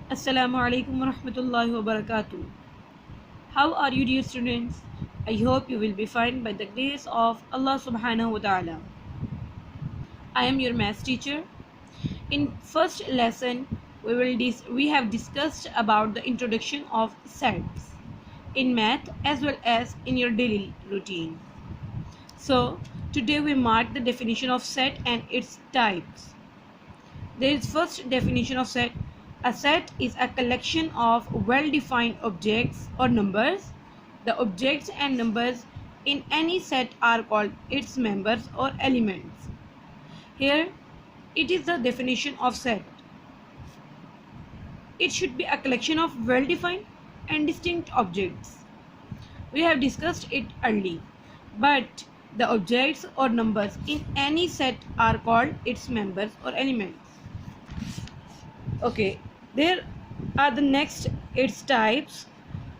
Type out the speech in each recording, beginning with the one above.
Assalamu alaikum wa rahmatullahi wa barakatuh. How are you, dear students? I hope you will be fine by the grace of Allah subhanahu wa ta'ala. I am your math teacher. In first lesson, we have discussed about the introduction of sets in math as well as in your daily routine. So, today we mark the definition of set and its types. There is first definition of set. A set is a collection of well-defined objects or numbers. The objects and numbers in any set are called its members or elements. Here, it is the definition of set. It should be a collection of well-defined and distinct objects. We have discussed it early, but the objects or numbers in any set are called its members or elements. Okay, there are the next its types.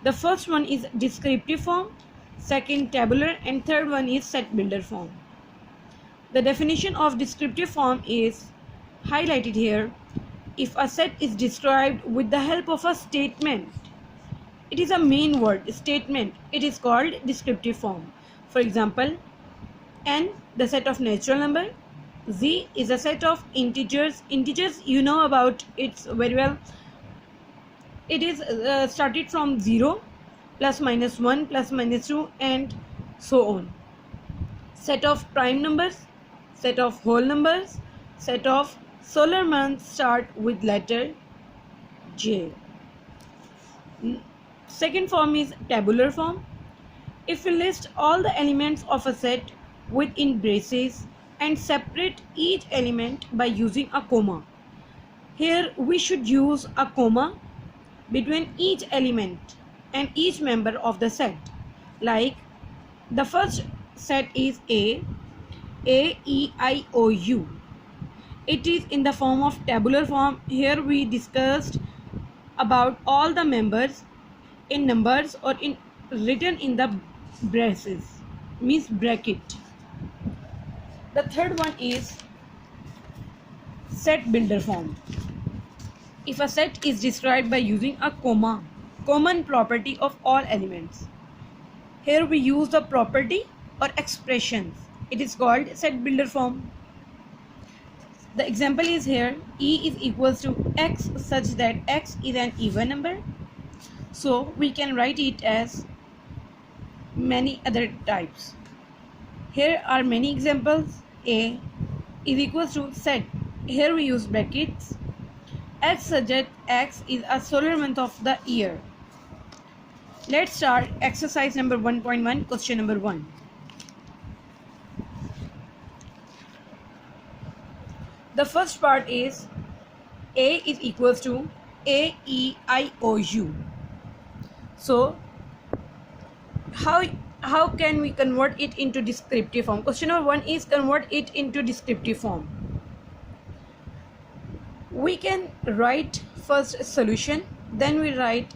The first one is descriptive form, second tabular, and third one is set builder form. The definition of descriptive form is highlighted here. If a set is described with the help of a statement, it is a main word statement, it is called descriptive form. For example, n, the set of natural number. Z is a set of integers. Integers, you know about it very well. It is started from 0, plus minus 1, plus minus 2, and so on. Set of prime numbers, set of whole numbers, set of solar months start with letter J. Second form is tabular form. If we list all the elements of a set within braces and separate each element by using a comma. Here we should use a comma between each element and each member of the set. Like the first set is A, E, I, O, U. It is in the form of tabular form. Here we discussed about all the members in numbers or in written in the braces, means bracket. The third one is set builder form. If a set is described by using a comma, common property of all elements. Here we use the property or expressions. It is called set builder form. The example is here, E is equals to X such that X is an even number. So we can write it as many other types. Here are many examples. A is equals to set. Here we use brackets. X such that X is a solar month of the year. Let's start exercise number 1.1, question number 1. The first part is A is equals to A, E, I, O, U. So how can we convert it into descriptive form? Question number 1 is convert it into descriptive form. We can write first solution, then we write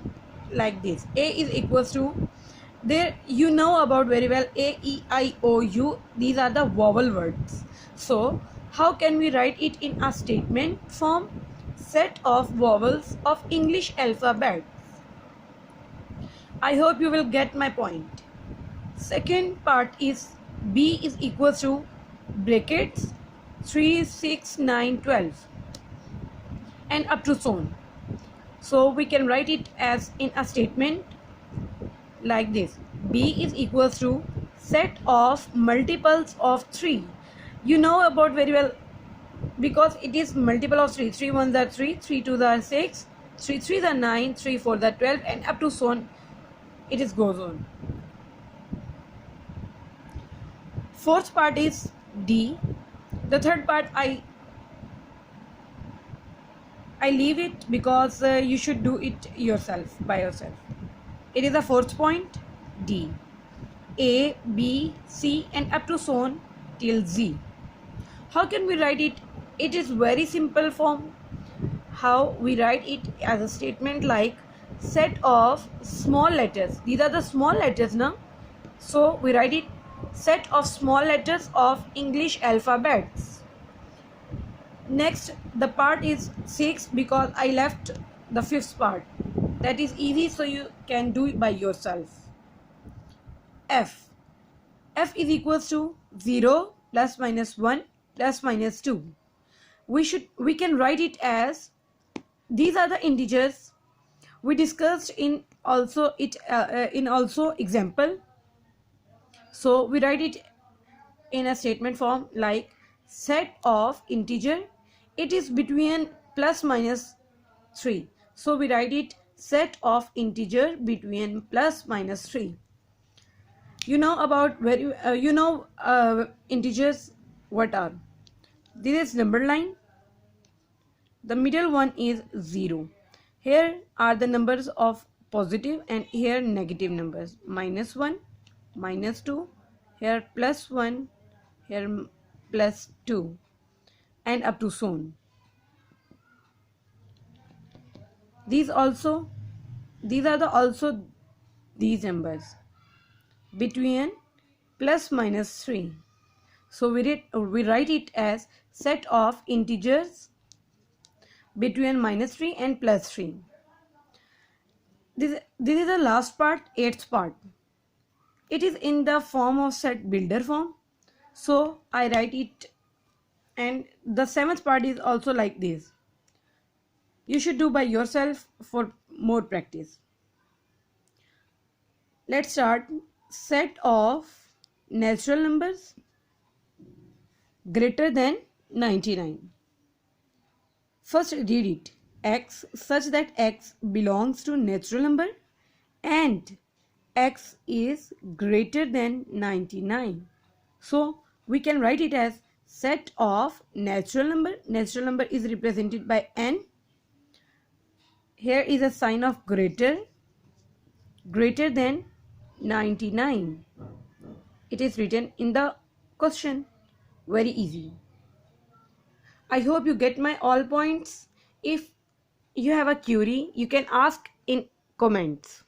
like this. A is equals to, there you know about very well A, E, I, O, U. These are the vowel words. So how can we write it in a statement form? Set of vowels of English alphabet. I hope you will get my point. Second part is B is equals to brackets 3, 6, 9, 12 and up to so on. So we can write it as in a statement like this. B is equals to set of multiples of 3. You know about very well because it is multiple of 3. 3 1s are 3, 3 2s are 6, 3 3s are 9, 3 4s are 12 and up to so on. It is goes on. Fourth part is D. The third part I leave it because you should do it yourself by yourself. It is the fourth point D. A, B, C and up to so on till Z. How can we write it? It is very simple form. How we write it as a statement like set of small letters. These are the small letters now. So we write it set of small letters of English alphabets. Next, the part is 6 because I left the fifth part. That is easy, so you can do it by yourself. F. F is equals to 0 plus minus 1 plus minus 2. We can write it as, these are the integers we discussed in also example. So we write it in a statement form like set of integer, it is between plus minus 3. So we write it set of integer between plus minus 3. You know about integers what are. This is number line. The middle one is 0. Here are the numbers of positive and here negative numbers. Minus 1, minus 2, here plus 1, here plus 2, and up to so on. These are also these numbers between plus minus 3. So we write it as set of integers between minus 3 and plus 3. This is the last part, 8th part. It is in the form of set builder form. So I write it, and the 7th part is also like this. You should do by yourself for more practice. Let's start. Set of natural numbers greater than 99. First read it. X such that x belongs to natural number and x is greater than 99. So we can write it as set of natural number. Natural number is represented by n. Here is a sign of greater than 99. It is written in the question. Very easy. I hope you get my all points. If you have a query, you can ask in comments.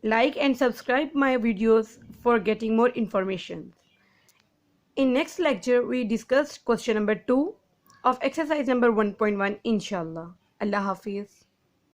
Like and subscribe my videos for getting more information. In next lecture, we discussed question number 2 of exercise number 1.1 inshallah. Allah Hafiz.